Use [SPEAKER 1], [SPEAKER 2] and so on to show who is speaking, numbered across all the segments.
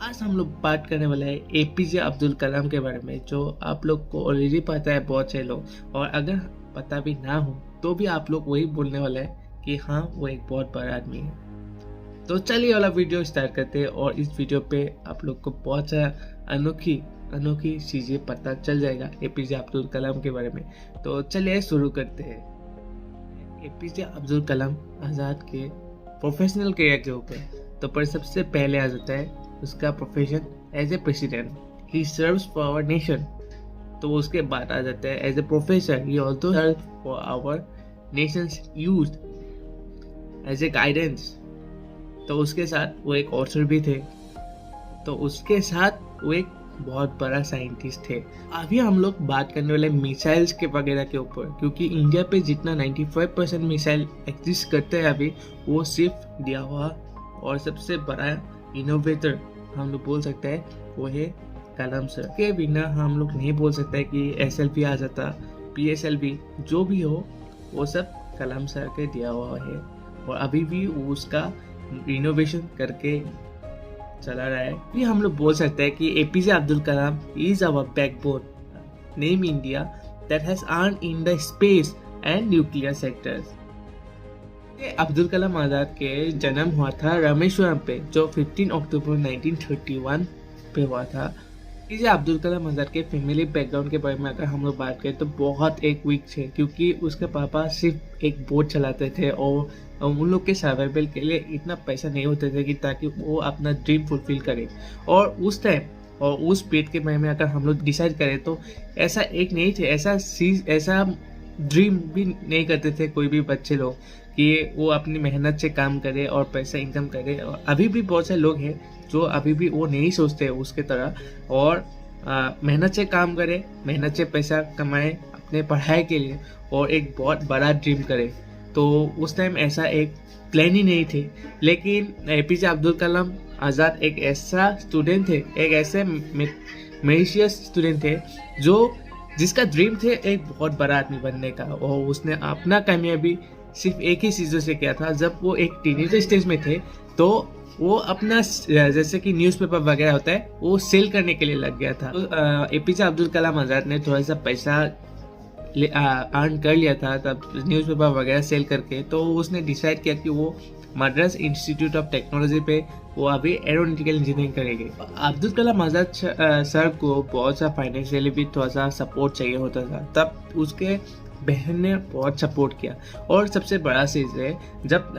[SPEAKER 1] आज हम लोग बात करने वाले हैं एपीजे अब्दुल कलाम के बारे में, जो आप लोग को ऑलरेडी पता है बहुत से लोग, और अगर पता भी ना हो तो भी आप लोग वही बोलने वाले हैं कि हाँ वो एक बहुत बड़ा आदमी है। तो चलिए वाला वीडियो स्टार्ट करते हैं, और इस वीडियो पे आप लोग को बहुत सारा अनोखी अनोखी चीज़ें पता चल जाएगा एपीजे अब्दुल कलाम के बारे में। तो चलिए शुरू करते हैं एपीजे अब्दुल कलाम आज़ाद के प्रोफेशनल करियर के ऊपर। तो पर सबसे पहले आ जाता है उसका profession as a president, he serves for our nation. तो उसके बाद आ जाता है as a professor, he also serve for our nation's youth as a guidance. तो उसके साथ वो एक ऑथर भी थे, तो उसके साथ वो एक बहुत बड़ा साइंटिस्ट थे। अभी हम लोग बात करने वाले मिसाइल्स के वगैरह के ऊपर, क्योंकि इंडिया पे जितना 95% मिसाइल एग्जिस्ट करते हैं अभी, वो सिर्फ दिया हुआ और सबसे बड़ा इनोवेटर हम लोग बोल सकते हैं वो है कलाम सर। के बिना हम लोग नहीं बोल सकते कि SLV आ जाता, PSLV जो भी हो वो सब कलाम सर के दिया हुआ है, और अभी भी वो उसका इनोवेशन करके चला रहा है। भी हम लोग बोल सकते हैं कि APJ Abdul Kalam is our backbone name India that has earn in the space and nuclear sectors. Abdul Kalam Azad के जन्म हुआ था रामेश्वरम पे, जो 15 अक्टूबर 1931 पे हुआ था। एपीजे अब्दुल कलाम आज़ाद के फैमिली बैकग्राउंड के बारे में अगर हम लोग बात करें तो बहुत एक वीक थे, क्योंकि उसके पापा सिर्फ एक बोट चलाते थे, और उन लोग के सर्वाइवल के लिए इतना पैसा नहीं होते थे कि ताकि वो अपना ड्रीम फुलफिल करें। और उस टाइम और उस पेट के बारे में अगर हम लोग डिसाइड करें तो ऐसा एक नहीं थे, ऐसा ड्रीम भी नहीं करते थे कोई भी बच्चे लोग कि वो अपनी मेहनत से काम करे और पैसा इनकम करे। और अभी भी बहुत से लोग हैं जो अभी भी वो नहीं सोचते उसके तरह, और मेहनत से काम करे, मेहनत से पैसा कमाए अपने पढ़ाई के लिए, और एक बहुत बड़ा ड्रीम करे। तो उस टाइम ऐसा एक प्लान ही नहीं थे। लेकिन एपीजे अब्दुल कलाम आज़ाद एक ऐसा स्टूडेंट थे, एक ऐसे मेरिशियस स्टूडेंट थे जिसका ड्रीम थे एक बहुत बड़ा आदमी बनने का, और उसने अपना कामयाबी सिर्फ एक ही चीज़ों से किया था। जब वो एक टीनेजर स्टेज में थे तो वो अपना जैसे कि न्यूज़पेपर वगैरह होता है वो सेल करने के लिए लग गया था। तो एपीजे अब्दुल कलाम आज़ाद ने थोड़ा सा पैसा अर्न कर लिया था तब न्यूज़पेपर वगैरह सेल करके। तो उसने डिसाइड किया कि वो मद्रास इंस्टीट्यूट ऑफ टेक्नोलॉजी पे वो अभी एरोनॉटिकल इंजीनियरिंग करेंगे। अब्दुल कलाम आज़ाद सर को बहुत सा फाइनेंशियली भी थोड़ा सा सपोर्ट चाहिए होता था, तब उसके बहन ने बहुत सपोर्ट किया। और सबसे बड़ा चीज़ है, जब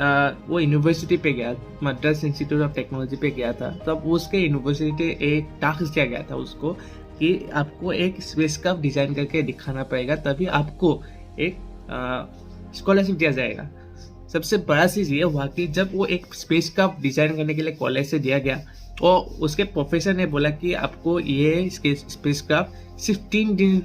[SPEAKER 1] वो यूनिवर्सिटी पे गया, मद्रास इंस्टीट्यूट ऑफ टेक्नोलॉजी पे गया था, तब उसके यूनिवर्सिटी एक टास्क दिया गया था उसको कि आपको एक स्पेसक्राफ्ट डिज़ाइन करके दिखाना पड़ेगा, तभी आपको एक स्कॉलरशिप दिया जाएगा। सबसे बड़ा चीज़ ये हुआ कि जब वो एक स्पेसक्राफ्ट डिज़ाइन करने के लिए कॉलेज से दिया गया, और उसके प्रोफेसर ने बोला कि आपको ये स्पेसक्राफ्ट सिर्फ 3 दिन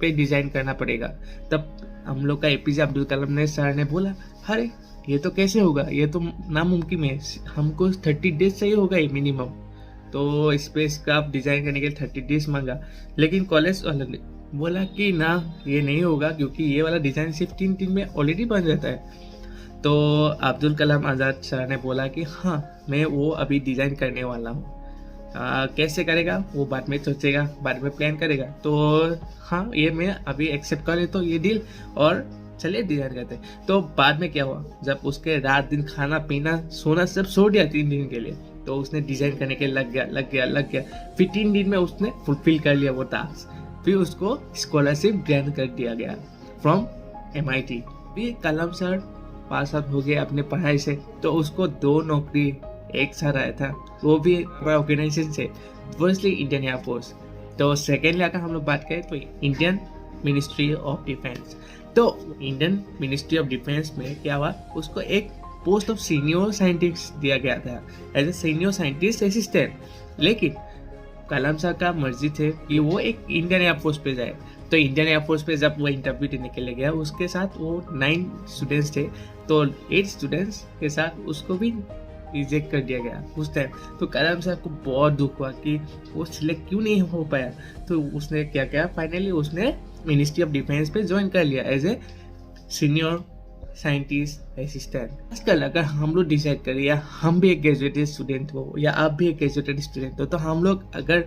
[SPEAKER 1] पे डिज़ाइन करना पड़ेगा। तब हम लोग का एपीजे अब्दुल कलाम ने सर ने बोला, अरे ये तो कैसे होगा, ये तो नामुमकिन है, हमको 30 डेज चाहिए होगा ये मिनिमम। तो स्पेसक्राफ्ट डिज़ाइन करने के लिए 30 डेज मांगा, लेकिन कॉलेज वाले ने बोला कि ना ये नहीं होगा, क्योंकि ये वाला डिज़ाइन सिर्फ 3 दिन में ऑलरेडी बन जाता है। तो अब्दुल कलाम आज़ाद सर ने बोला कि हाँ मैं वो अभी डिज़ाइन करने वाला हूँ, कैसे करेगा वो बाद में सोचेगा, बाद में प्लान करेगा। तो हाँ ये मैं अभी एक्सेप्ट कर लेता हूँ ये डील, और चलिए डिज़ाइन करते हैं। तो बाद में क्या हुआ, जब उसके रात दिन खाना पीना सोना सब छोड़ दिया 3 दिन के लिए, तो उसने डिज़ाइन करने के लग गया। फिर 3 दिन में उसने फुलफिल कर लिया वो टास्क, फिर उसको स्कॉलरशिप ग्रांट कर दिया गया फ्रॉम MIT। फिर कलाम सर पास आउट हो गए अपने पढ़ाई से, तो उसको 2 नौकरी एक साथ आया था, वो भी ऑर्गेनाइजेशन से। फर्स्टली इंडियन एयरफोर्स, तो सेकेंडली अगर हम लोग बात करें तो इंडियन मिनिस्ट्री ऑफ डिफेंस। तो इंडियन मिनिस्ट्री ऑफ डिफेंस में क्या हुआ, उसको एक पोस्ट ऑफ सीनियर साइंटिस्ट दिया गया था as a senior scientist assistant. लेकिन कलाम साहब का मर्जी थे कि वो एक इंडियन एयरफोर्स पे जाए। तो इंडियन एयरफोर्स पे जब वो इंटरव्यू देने के लिए गया, उसके साथ वो 9 स्टूडेंट्स थे, तो 8 स्टूडेंट्स के साथ उसको भी रिजेक्ट कर दिया गया उस टाइम। तो कलाम साहब को बहुत दुख हुआ कि वो सिलेक्ट क्यों नहीं हो पाया। तो उसने क्या किया, फाइनली उसने मिनिस्ट्री ऑफ डिफेंस पे ज्वाइन कर लिया as a senior scientist assistant. आजकल अगर हम लोग डिसाइड करें या हम भी एक ग्रेजुएटेड स्टूडेंट हो या आप भी एक ग्रेजुएटेड स्टूडेंट हो, तो हम लोग अगर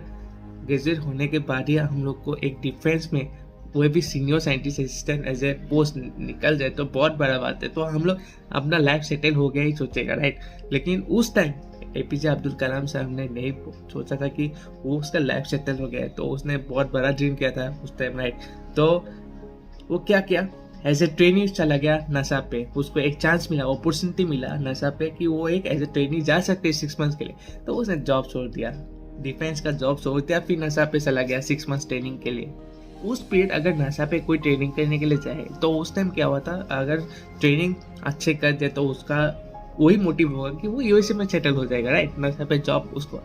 [SPEAKER 1] ग्रेजुएट होने के बाद ही हम लोग को एक डिफेंस में वो भी senior scientist assistant as a post निकल जाए तो बहुत बड़ा बात है। तो हम लोग अपना लाइफ सेटल हो गया ही सोचेगा, राइट। लेकिन उस टाइम एपीजे अब्दुल कलाम साहब ने नहीं सोचा था कि वो उसका लाइफ सेटल हो गया है, तो उसने बहुत बड़ा ड्रीम किया था उस टाइम, राइट। तो वो क्या किया, एज ए ट्रेनी चला गया नासा पे। उसको एक चांस मिला, अपॉर्चुनिटी मिला नासा पे कि वो एक एज ए ट्रेनी जा सकते 6 मंथ्स के लिए। तो उसने जॉब छोड़ दिया, डिफेंस का जॉब छोड़ दिया, फिर नासा पे चला गया 6 मंथ्स ट्रेनिंग के लिए। उस पीरियड अगर नासा पे कोई ट्रेनिंग करने के लिए जाए तो उस टाइम क्या हुआ था, अगर ट्रेनिंग अच्छे कर दे तो उसका वही मोटिव होगा कि वो यूएसए में सेटल हो जाएगा, राइट। नासा पे जॉब उसको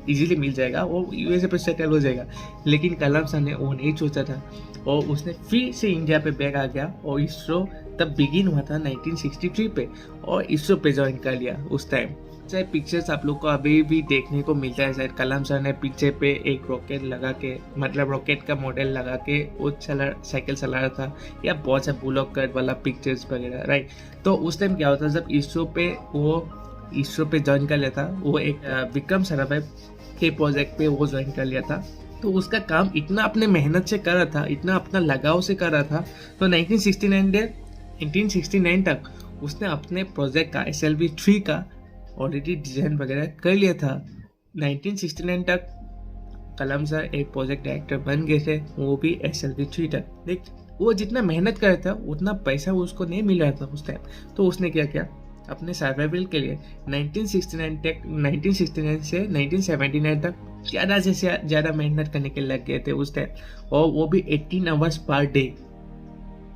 [SPEAKER 1] इजीली मिल जाएगा, वो यूएसए पे सेटल हो जाएगा। लेकिन कलाम सर ने वो नहीं सोचा था और उसने फिर से इंडिया पे बैक आ गया और इसरो तब बिगिन हुआ था 1963 पे और इसरो पे ज्वाइन कर लिया उस टाइम। चाहे पिक्चर्स आप लोग को अभी भी देखने को मिलता है, शायद कलाम सर ने पीछे पे एक रॉकेट लगा के, मतलब रॉकेट का मॉडल लगा के वो साइकिल चला रहा था, या बहुत सा बुलॉक कट वाला पिक्चर्स वगैरह, राइट। तो उस टाइम क्या होता, जब इसरो पे ज्वाइन कर लिया था, वो एक विक्रम साराभाई के प्रोजेक्ट पे वो ज्वाइन कर लिया था। तो उसका काम इतना अपने मेहनत से कर रहा था, इतना अपना लगाव से कर रहा था, तो 1969 तक उसने अपने प्रोजेक्ट का SLV-3 का ऑलरेडी डिजाइन वगैरह कर लिया था। 1969 तक कलाम सर एक प्रोजेक्ट डायरेक्टर बन गए थे, वो भी SLV-3 तक। देख, वो जितना मेहनत कर रहा था उतना पैसा उसको नहीं मिल रहा था उस टाइम। तो उसने क्या किया, अपने सर्वाइवल के लिए 1969 से 1979 तक ज़्यादा से ज़्यादा मेहनत करने के लग गए थे उस टाइम, और वो भी 18 आवर्स पर डे।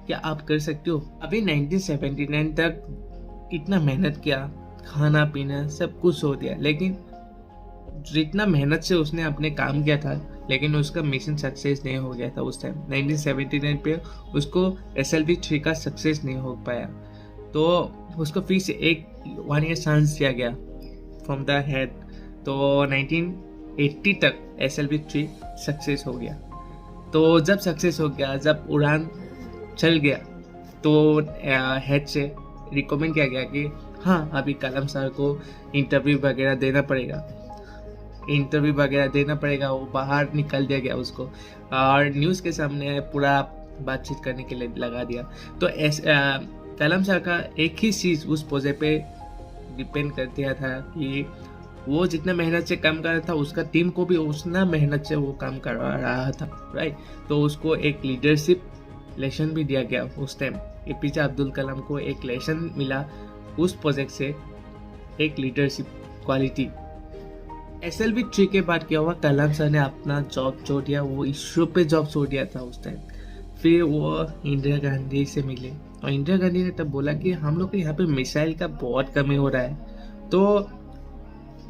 [SPEAKER 1] क्या आप कर सकते हो? अभी 1979 तक इतना मेहनत किया, खाना पीना सब कुछ हो दिया, लेकिन जितना मेहनत से उसने अपने काम किया था, लेकिन उसका मिशन सक्सेस नहीं हो गया था उस टाइम। 1979 पे उसको SLV-3 का सक्सेस नहीं हो पाया, तो उसको फिर से एक 1 ईयर चांस दिया गया फ्रॉम द हेड। तो 1980 तक SLV-3 सक्सेस हो गया। तो जब सक्सेस हो गया, जब उड़ान चल गया, तो हेड से रिकमेंड किया गया कि हाँ, अभी कलाम सर को इंटरव्यू वगैरह देना पड़ेगा। वो बाहर निकल दिया गया उसको, और न्यूज़ के सामने पूरा बातचीत करने के लिए लगा दिया। तो कलाम सर का एक ही चीज़ उस प्रोजेक्ट पे डिपेंड कर दिया था कि वो जितना मेहनत से काम कर रहा था, उसका टीम को भी उतना मेहनत से वो काम कर रहा था, राइट। तो उसको एक लीडरशिप लेसन भी दिया गया उस टाइम। एपीजे अब्दुल कलाम को एक लेसन मिला उस प्रोजेक्ट से, एक लीडरशिप क्वालिटी। SLV-3 के बाद क्या हुआ, कलाम सर ने अपना जॉब छोड़ दिया, वो इसरो पे जॉब छोड़ दिया था उस टाइम। फिर वो इंदिरा गांधी से मिले और इंदिरा गांधी ने तब बोला कि हम लोग के यहाँ पे मिसाइल का बहुत कमी हो रहा है। तो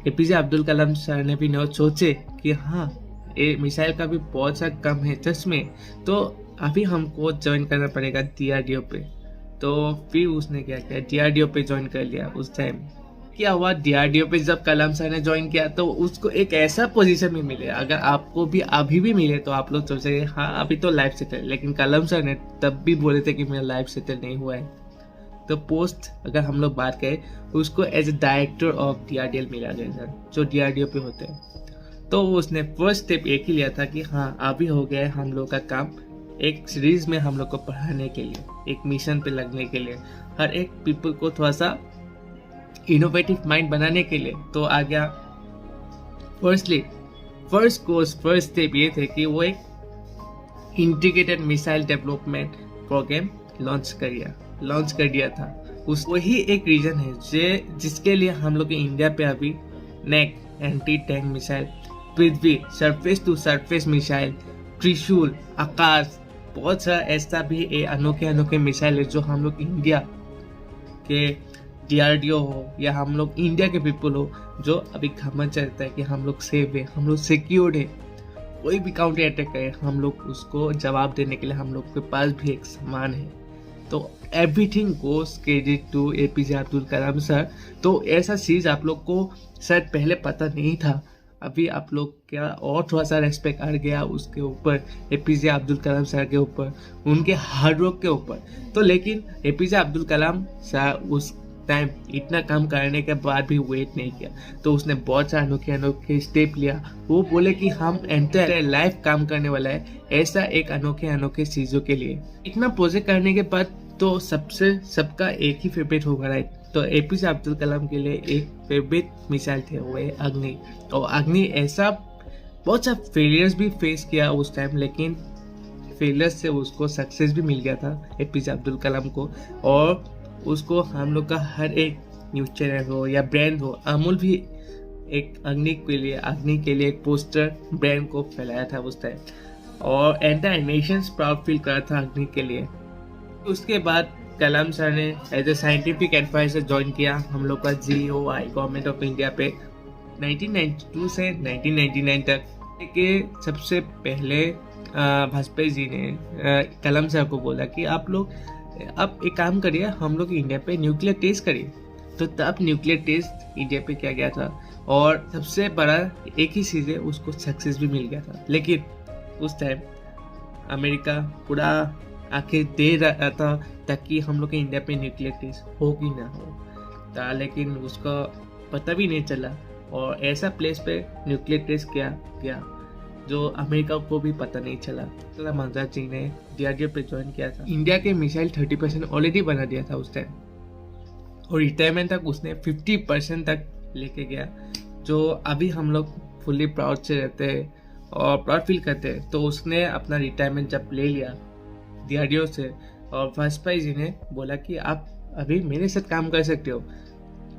[SPEAKER 1] एपीजे अब्दुल कलाम सर ने भी न सोचे कि हाँ, ये मिसाइल का भी बहुत सा कम है चश्मे, तो अभी हमको ज्वाइन करना पड़ेगा DRDO पे। तो फिर उसने क्या किया, DRDO पे ज्वाइन कर लिया उस टाइम। क्या हुआ, DRDO पे जब कलाम सर ने ज्वाइन किया तो उसको एक ऐसा पोजीशन में मिले, अगर आपको भी अभी भी मिले तो आप लोग सोचेंगे हाँ अभी तो लाइफ सेटल, लेकिन कलाम सर ने तब भी बोले थे कि मेरा लाइफ सेटल नहीं हुआ है। तो पोस्ट अगर हम लोग बात करें, उसको as a director of DRDL मिला गया था, जो DRDO पे होते हैं। तो उसने फर्स्ट स्टेप एक ही लिया था कि हाँ अभी हो गया है हम लोग का काम, एक सीरीज में हम लोग को पढ़ाने के लिए, एक मिशन पे लगने के लिए, हर एक पीपल को थोड़ा सा इनोवेटिव माइंड बनाने के लिए। तो आ गया फर्स्ट स्टेप ये थे कि वो एक integrated missile development program launch कर दिया था। वही एक रीजन है जिसके लिए हम लोग इंडिया पे अभी Nag anti tank missile, Prithvi surface to surface missile, Trishul, Akash, बहुत सारा ऐसा भी अनोखे मिसाइल है जो हम लोग इंडिया के DRDO हो या हम लोग इंडिया के पीपल हो, जो अभी घमंड चलता है कि हम लोग सेफ है, हम लोग सिक्योर्ड है। कोई भी काउंटर अटैक करे, हम लोग उसको जवाब देने के लिए हम लोग के पास भी एक सामान है। तो everything goes credit to APJ Abdul Kalam sir. तो ऐसा चीज़ आप लोग को शायद पहले पता नहीं था, अभी आप लोग क्या और थोड़ा सा रेस्पेक्ट आ गया उसके ऊपर, एपीजे अब्दुल कलाम सर के ऊपर, उनके हार्ड वर्क के ऊपर। तो लेकिन एपीजे अब्दुल कलाम सर उस टाइम इतना काम करने के बाद भी वेट नहीं किया, तो उसने बहुत सारे अनोखे अनोखे स्टेप लिया। वो बोले कि हम एंटायर लाइफ काम करने वाला है ऐसा एक अनोखे अनोखे चीज़ों के लिए। इतना प्रोजेक्ट करने के बाद तो सबका एक ही फेवरेट होगा, राइट? तो एपीजे अब्दुल कलाम के लिए एक फेवरेट मिसाइल थे वो है अग्नि। और अग्नि ऐसा बहुत सा फेलियर्स भी फेस किया उस टाइम, लेकिन फेलियर्स से उसको सक्सेस भी मिल गया था एपीजे अब्दुल कलाम को। और उसको हम लोग का हर एक न्यूज़ चैनल हो या ब्रांड हो, अमूल भी एक अग्नि के लिए एक पोस्टर ब्रांड को फैलाया था उस टाइम, और एंटायर नेशंस प्राउड फील करा था अग्नि के लिए। उसके बाद कलाम सर ने as a scientific adviser join किया हम लोग का GOI गवर्नमेंट ऑफ इंडिया पे 1992 से 1999 तक के। सबसे पहले वाजपेयी जी ने कलाम सर को बोला कि आप लोग अब एक काम करिए, हम लोग इंडिया पे न्यूक्लियर टेस्ट करिए। तो तब न्यूक्लियर टेस्ट इंडिया पे किया गया था, और सबसे बड़ा एक ही चीज़ है, उसको सक्सेस भी मिल गया था। लेकिन उस टाइम अमेरिका पूरा आखिर दे रहा था ताकि हम लोग के इंडिया पे न्यूक्लियर टेस्ट हो कि ना हो, लेकिन उसका पता भी नहीं चला। और ऐसा प्लेस पे न्यूक्लियर टेस्ट किया गया जो अमेरिका को भी पता नहीं चला। कलाम आजाद जी ने DRDO पे ज्वाइन किया था। इंडिया के मिसाइल 30% ऑलरेडी बना दिया था उस टाइम, और रिटायरमेंट तक उसने 50% तक लेके गया, जो अभी हम लोग फुल्ली प्राउड से रहते हैं और प्राउड फील करते हैं। तो उसने अपना रिटायरमेंट जब ले लिया DRDO से, और वाजपेयी जी ने बोला कि आप अभी मेरे साथ काम कर सकते हो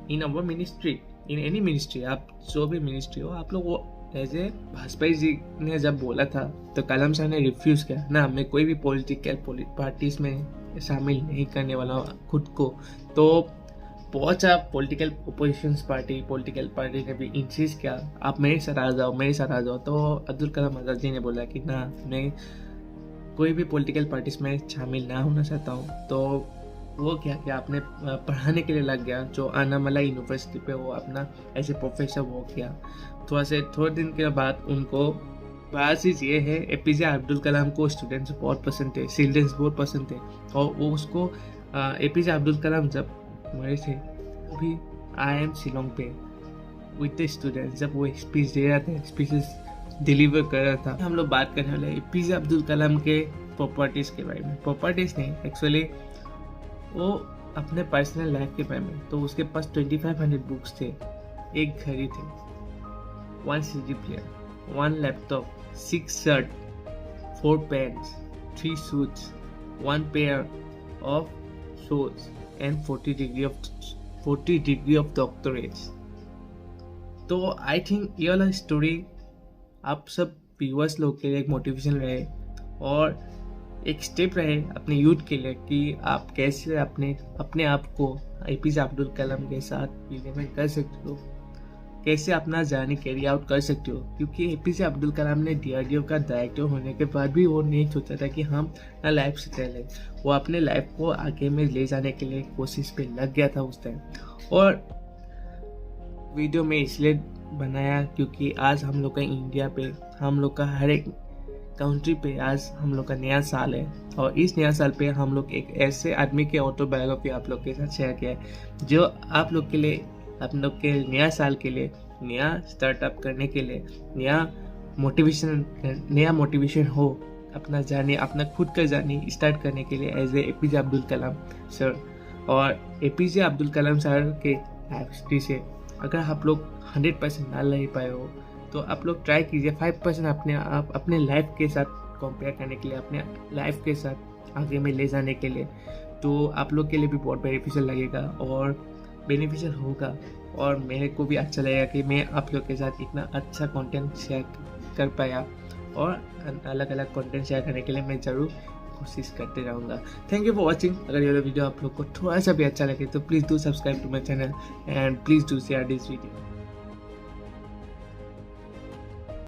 [SPEAKER 1] इन अवर मिनिस्ट्री, इन एनी मिनिस्ट्री, आप जो भी मिनिस्ट्री हो आप लोग वो ऐसे। वाजपेयी जी ने जब बोला था तो कलाम सर ने रिफ्यूज किया, ना मैं कोई भी पॉलिटिकल पार्टीज में शामिल नहीं करने वाला हूँ खुद को। तो बहुत सा पॉलिटिकल पॉलिटिकल पार्टी ने भी इंसिस्ट किया आप मेरे साथ आ जाओ। तो अब्दुल कलाम आजाद जी ने बोला कि ना, मैं कोई भी पॉलिटिकल पार्टीज में शामिल ना होना चाहता हूँ। तो वो क्या किया, आपने पढ़ाने के लिए लग गया, जो अन्नामला यूनिवर्सिटी पे वो अपना ऐसे प्रोफेसर वो किया। थोड़े दिन के बाद उनको बात चीज़ ये है, एपीजे अब्दुल कलाम को स्टूडेंट्स बहुत पसंद थे, चिल्ड्रेंस बहुत पसंद थे। और वो उसको एपीजे अब्दुल कलाम जब मरे थे वो भी IIM शिलोंग पे विद द स्टूडेंट्स जब वो स्पीच दे रहा था, स्पीचेस डिलीवर कर रहा था। हम लोग बात करने वाले एपीजे अब्दुल कलाम के प्रॉपर्टीज़ के बारे में। प्रॉपर्टीज़ नहीं, एक्चुअली वो अपने पर्सनल लाइफ के बारे में। तो उसके पास 2500 बुक्स थे, एक घड़ी थे, 1 CD player, 1 laptop, 6 shirt, 4 pens, 3 suits, 1 pair of shoes and 40 degree of doctorates. तो आई थिंक ये वाला स्टोरी आप सब व्यूअर्स लोग के लिए एक मोटिवेशन रहे और एक स्टेप रहे अपने यूथ के लिए कि आप कैसे अपने आप को एपीजे अब्दुल कलाम के साथ इम्प्लीमेंट कर सकते हो, कैसे अपना जर्नी कैरी आउट कर सकते हो। क्योंकि एपीजे अब्दुल कलाम ने DRDO का डायरेक्टर होने के बाद भी वो नहीं सोचा था कि हम ना लाइफ सेटल है, वो अपने लाइफ को आगे में ले जाने के लिए कोशिश पे लग गया था उस टाइम। और वीडियो में इसलिए बनाया क्योंकि आज हम लोग का इंडिया पे, हम लोग का हर एक कंट्री पे आज हम लोग का नया साल है, और इस नया साल पे हम लोग एक ऐसे आदमी के ऑटोबायोग्राफी आप लोग के साथ शेयर किया है जो आप लोग के लिए, आप लोग के नया साल के लिए, नया स्टार्टअप करने के लिए, नया मोटिवेशन हो अपना जर्नी, अपना खुद का जर्नी स्टार्ट करने के लिए as a APJ Abdul Kalam sir. और एपीजे अब्दुल कलाम सर के लाइफ से अगर आप लोग 100% ना ले पाए हो तो आप लोग ट्राई कीजिए 5% अपने लाइफ के साथ कंपेयर करने के लिए, अपने लाइफ के साथ आगे में ले जाने के लिए। तो आप लोग के लिए भी बहुत बेनिफिशियल लगेगा और बेनिफिशियल होगा, और मेरे को भी अच्छा लगेगा कि मैं आप लोग के साथ इतना अच्छा कंटेंट शेयर कर पाया, और अलग अलग कंटेंट शेयर करने के लिए मैं ज़रूर कोशिश करते रहूँगा। Thank you for watching. अगर ये वीडियो आप लोग को थोड़ा सा भी अच्छा लगे तो please do subscribe to my channel and please do share this video.